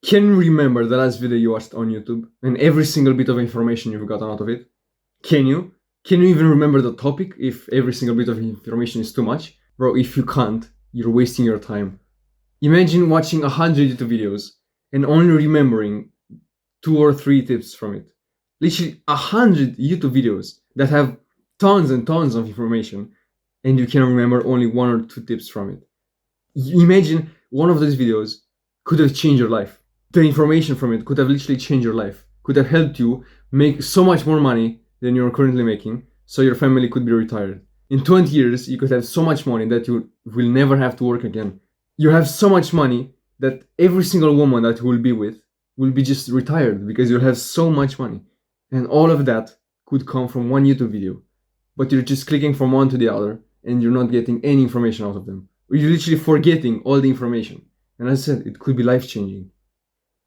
Can you remember the last video you watched on YouTube and every single bit of information you've gotten out of it? Can you? Can you even remember the topic if every single bit of information is too much? Bro, if you can't, you're wasting your time. Imagine watching 100 YouTube videos and only remembering 2 or 3 tips from it. Literally 100 YouTube videos that have tons and tons of information and you can remember only 1 or 2 tips from it. Imagine one of those videos could have changed your life. The information from it could have literally changed your life, could have helped you make so much more money than you're currently making, so your family could be retired. In 20 years, you could have so much money that you will never have to work again. You have so much money that every single woman that you will be with will be just retired because you'll have so much money. And all of that could come from one YouTube video. But you're just clicking from one to the other and you're not getting any information out of them. You're literally forgetting all the information. And as I said, it could be life-changing.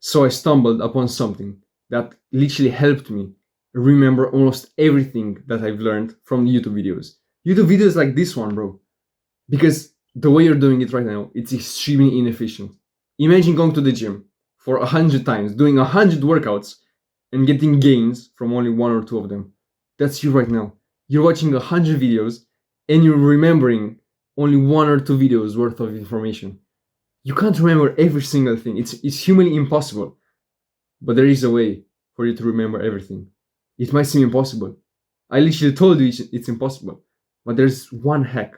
So I stumbled upon something that literally helped me remember almost everything that I've learned from YouTube videos. YouTube videos like this one, bro. Because the way you're doing it right now, it's extremely inefficient. Imagine going to the gym for 100 times, doing 100 workouts, and getting gains from only 1 or 2 of them. That's you right now. You're watching 100 videos, and you're remembering only 1 or 2 videos worth of information. You can't remember every single thing. It's humanly impossible. But there is a way for you to remember everything. It might seem impossible. I literally told you it's impossible. But there's one hack,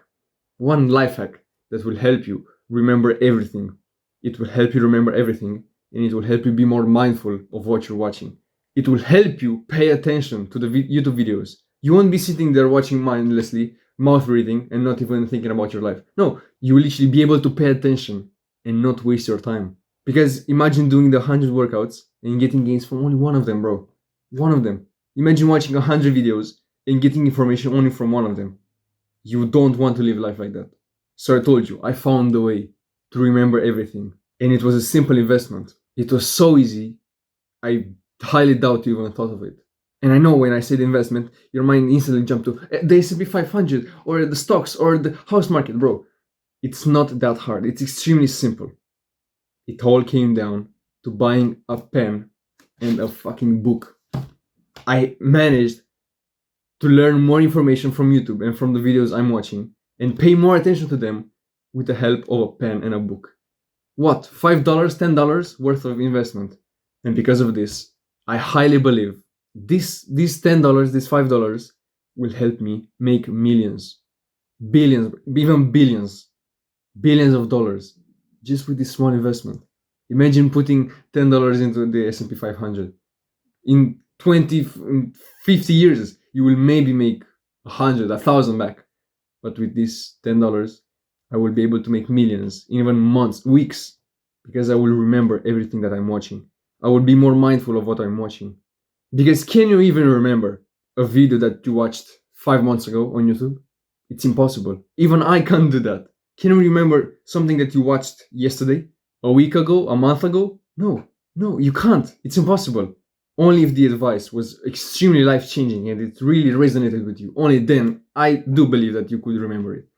one life hack that will help you remember everything. It will help you remember everything, and it will help you be more mindful of what you're watching. It will help you pay attention to the YouTube videos. You won't be sitting there watching mindlessly, mouth reading, and not even thinking about your life. No, you will literally be able to pay attention and not waste your time. Because imagine doing the 100 workouts and getting gains from only one of them, bro. One of them. Imagine watching 100 videos and getting information only from one of them. You don't want to live life like that. So I told you, I found the way to remember everything. And it was a simple investment. It was so easy, I highly doubt you even thought of it. And I know when I said investment, your mind instantly jumped to the S&P 500 or the stocks or the house market, bro. It's not that hard. It's extremely simple. It all came down to buying a pen and a fucking book. I managed to learn more information from YouTube and from the videos I'm watching and pay more attention to them with the help of a pen and a book. What? $5, $10 worth of investment. And because of this, I highly believe these $10, this $5 will help me make millions, billions, even billions of dollars just with this small investment. Imagine putting $10 into the S&P 500. In 20, 50 years, you will maybe make 100, 1,000 back. But with this $10, I will be able to make millions in even months, weeks, because I will remember everything that I'm watching. I will be more mindful of what I'm watching. Because can you even remember a video that you watched 5 months ago on YouTube? It's impossible. Even I can't do that. Can you remember something that you watched yesterday, a week ago, a month ago? No, you can't. It's impossible. Only if the advice was extremely life-changing and it really resonated with you, only then I do believe that you could remember it.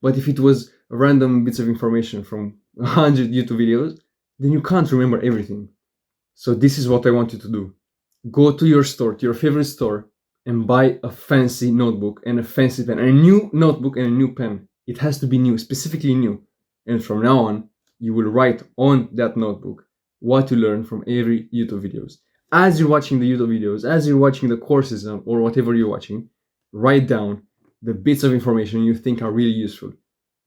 But if it was random bits of information from 100 YouTube videos, then you can't remember everything. So this is what I want you to do. Go to your store, to your favorite store, and buy a fancy notebook and a fancy pen, and a new notebook and a new pen. It has to be new, specifically new. And from now on, you will write on that notebook what you learn from every YouTube videos. As you're watching the YouTube videos, as you're watching the courses or whatever you're watching, write down the bits of information you think are really useful.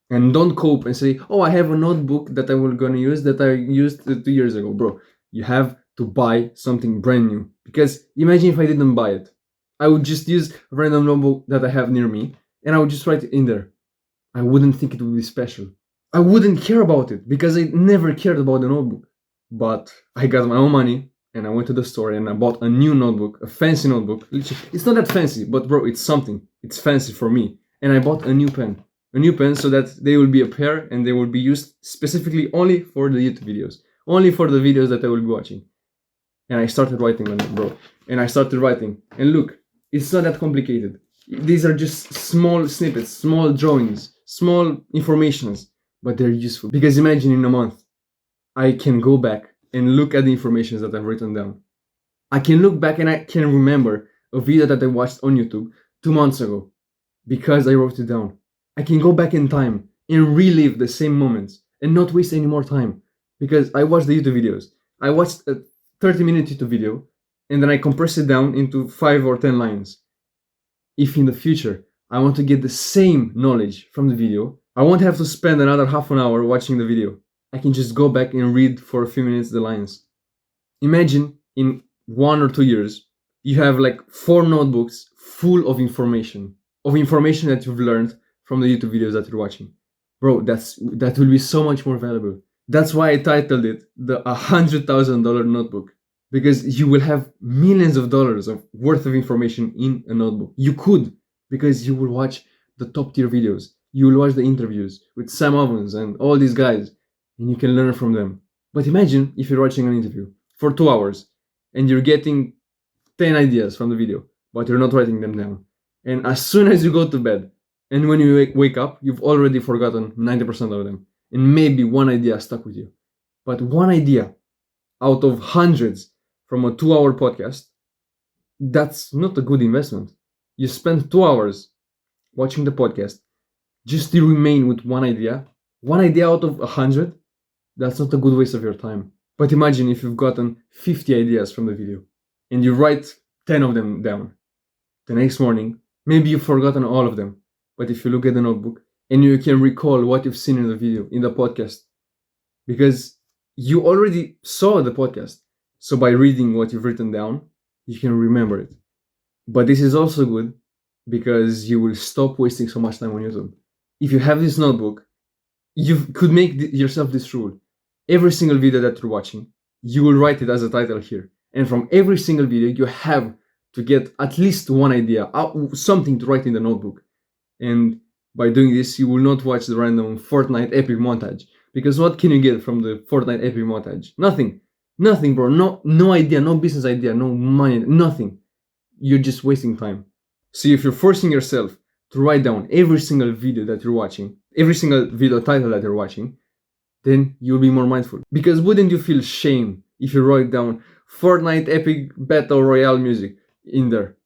And don't cope and say, oh, I have a notebook that I was going to use that I used 2 years ago. Bro, you have to buy something brand new. Because imagine if I didn't buy it. I would just use a random notebook that I have near me and I would just write it in there. I wouldn't think it would be special. I wouldn't care about it because I never cared about the notebook. But I got my own money and I went to the store and I bought a new notebook, a fancy notebook. It's not that fancy, but bro, it's something. It's fancy for me. And I bought a new pen so that they will be a pair and they will be used specifically only for the YouTube videos. Only for the videos that I will be watching. And I started writing on it, bro. And I started writing. And look, it's not that complicated. These are just small snippets, small drawings, small informations, but they're useful. Because imagine in a month, I can go back and look at the information that I've written down. I can look back and I can remember a video that I watched on YouTube 2 months ago because I wrote it down. I can go back in time and relive the same moments and not waste any more time because I watched the YouTube videos. I watched a 30-minute YouTube video and then I compress it down into 5 or 10 lines. If in the future I want to get the same knowledge from the video, I won't have to spend another half an hour watching the video. I can just go back and read for a few minutes the lines. Imagine in 1 or 2 years, you have like 4 notebooks full of information that you've learned from the YouTube videos that you're watching. Bro, that will be so much more valuable. That's why I titled it the $100,000 notebook, because you will have millions of dollars of worth of information in a notebook. You could, because you will watch the top tier videos. You will watch the interviews with Sam Ovens and all these guys, and you can learn from them. But imagine if you're watching an interview for 2 hours and you're getting 10 ideas from the video, but you're not writing them down. And as soon as you go to bed, and when you wake up, you've already forgotten 90% of them. And maybe one idea stuck with you. But one idea out of hundreds from a 2-hour podcast, that's not a good investment. You spend 2 hours watching the podcast just to remain with one idea out of 100, that's not a good waste of your time. But imagine if you've gotten 50 ideas from the video and you write 10 of them down. The next morning, maybe you've forgotten all of them. But if you look at the notebook and you can recall what you've seen in the video, in the podcast, because you already saw the podcast. So by reading what you've written down, you can remember it. But this is also good because you will stop wasting so much time on YouTube. If you have this notebook, you could make yourself this rule. Every single video that you're watching, you will write it as a title here. And from every single video, you have to get at least one idea, something to write in the notebook. And by doing this, you will not watch the random Fortnite epic montage. Because what can you get from the Fortnite epic montage? Nothing. Nothing, bro. No idea, no business idea, no money, nothing. You're just wasting time. So if you're forcing yourself to write down every single video that you're watching, every single video title that you're watching, then you'll be more mindful. Because wouldn't you feel shame if you write down Fortnite epic battle royale music in there?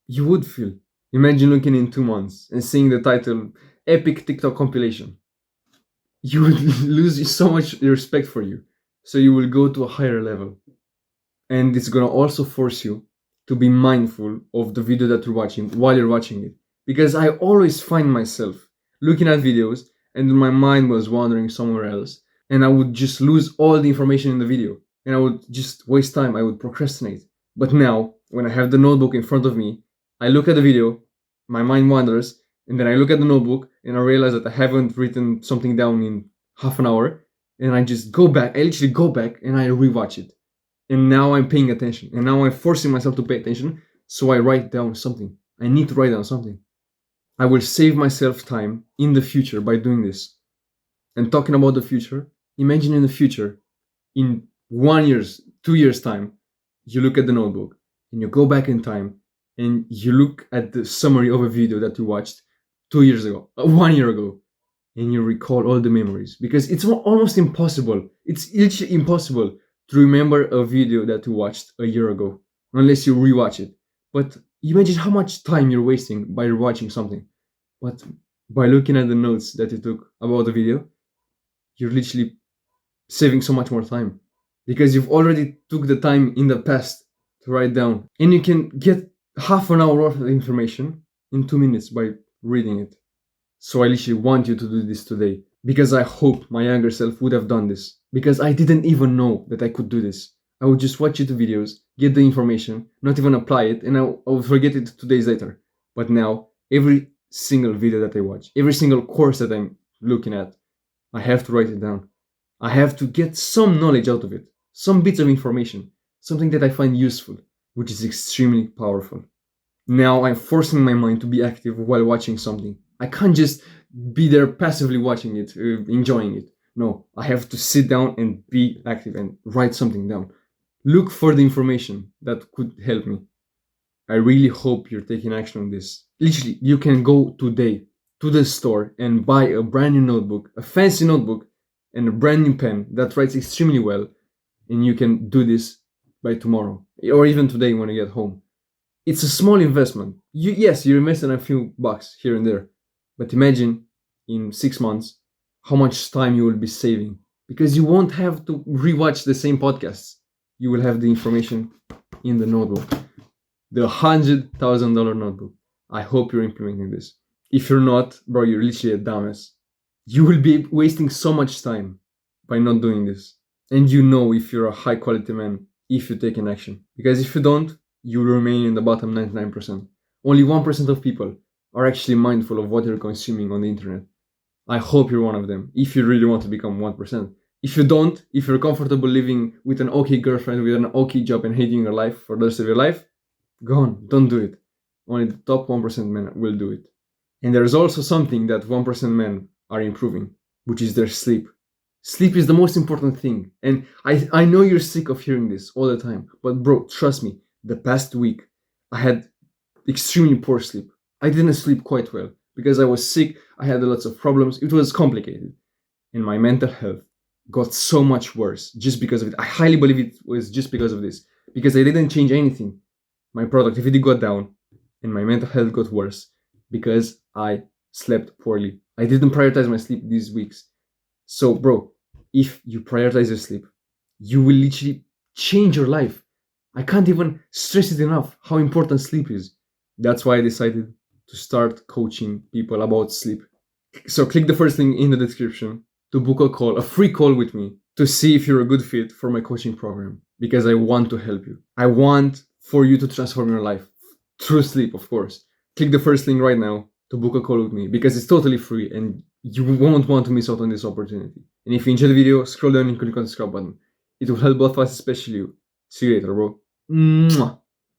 You would feel. Imagine looking in 2 months and seeing the title epic TikTok compilation. You would lose so much respect for you. So you will go to a higher level. And it's gonna also force you to be mindful of the video that you're watching while you're watching it. Because I always find myself looking at videos and my mind was wandering somewhere else. And I would just lose all the information in the video. And I would just waste time. I would procrastinate. But now, when I have the notebook in front of me, I look at the video, my mind wanders, and then I look at the notebook and I realize that I haven't written something down in half an hour. And I just go back. I literally go back and I rewatch it. And now I'm paying attention. And now I'm forcing myself to pay attention. So I write down something. I need to write down something. I will save myself time in the future by doing this. And talking about the future, imagine in the future, in 1 year's, 2 years' time, you look at the notebook and you go back in time and you look at the summary of a video that you watched 2 years ago, 1 year ago, and you recall all the memories. Because it's almost impossible. It's literally impossible to remember a video that you watched a year ago, unless you rewatch it. But imagine how much time you're wasting by rewatching something. But by looking at the notes that you took about the video, you're literally saving so much more time. Because you've already took the time in the past to write down. And you can get half an hour worth of information in 2 minutes by reading it. So I literally want you to do this today. Because I hope my younger self would have done this. Because I didn't even know that I could do this. I would just watch YouTube videos, get the information, not even apply it, and I would forget it 2 days later. But now, every single video that I watch, every single course that I'm looking at, I have to write it down. I have to get some knowledge out of it, some bits of information, something that I find useful, which is extremely powerful. Now I'm forcing my mind to be active while watching something. I can't just be there passively watching it, enjoying it. No, I have to sit down and be active and write something down. Look for the information that could help me. I really hope you're taking action on this. Literally, you can go today to the store and buy a brand new notebook, a fancy notebook, and a brand new pen that writes extremely well, and you can do this by tomorrow or even today when you get home. It's a small investment. Yes, you're investing a few bucks here and there, but imagine in 6 months how much time you will be saving because you won't have to rewatch the same podcasts. You will have the information in the notebook, the $100,000 notebook. I hope you're implementing this. If you're not, bro, you're literally a dumbass. You will be wasting so much time by not doing this. And you know if you're a high quality man, if you take an action. Because if you don't, you will remain in the bottom 99%. Only 1% of people are actually mindful of what they're consuming on the internet. I hope you're one of them, if you really want to become 1%. If you don't, if you're comfortable living with an okay girlfriend, with an okay job and hating your life for the rest of your life, go on, don't do it. Only the top 1% men will do it. And there's also something that 1% men are improving, which is their sleep. Sleep is the most important thing. And I know you're sick of hearing this all the time, but bro, trust me, the past week, I had extremely poor sleep. I didn't sleep quite well because I was sick. I had lots of problems. It was complicated. And my mental health got so much worse just because of it. I highly believe it was just because of this, because I didn't change anything. My productivity got down and my mental health got worse because I slept poorly. I didn't prioritize my sleep these weeks. So, bro, if you prioritize your sleep, you will literally change your life. I can't even stress it enough how important sleep is. That's why I decided to start coaching people about sleep. So click the first link in the description to book a call, a free call with me, to see if you're a good fit for my coaching program, because I want to help you. I want for you to transform your life through sleep, of course. Click the first link right now to book a call with me because it's totally free and you won't want to miss out on this opportunity. And if you enjoyed the video, scroll down and click on the subscribe button. It will help both of us, especially you. See you later, bro. Mwah.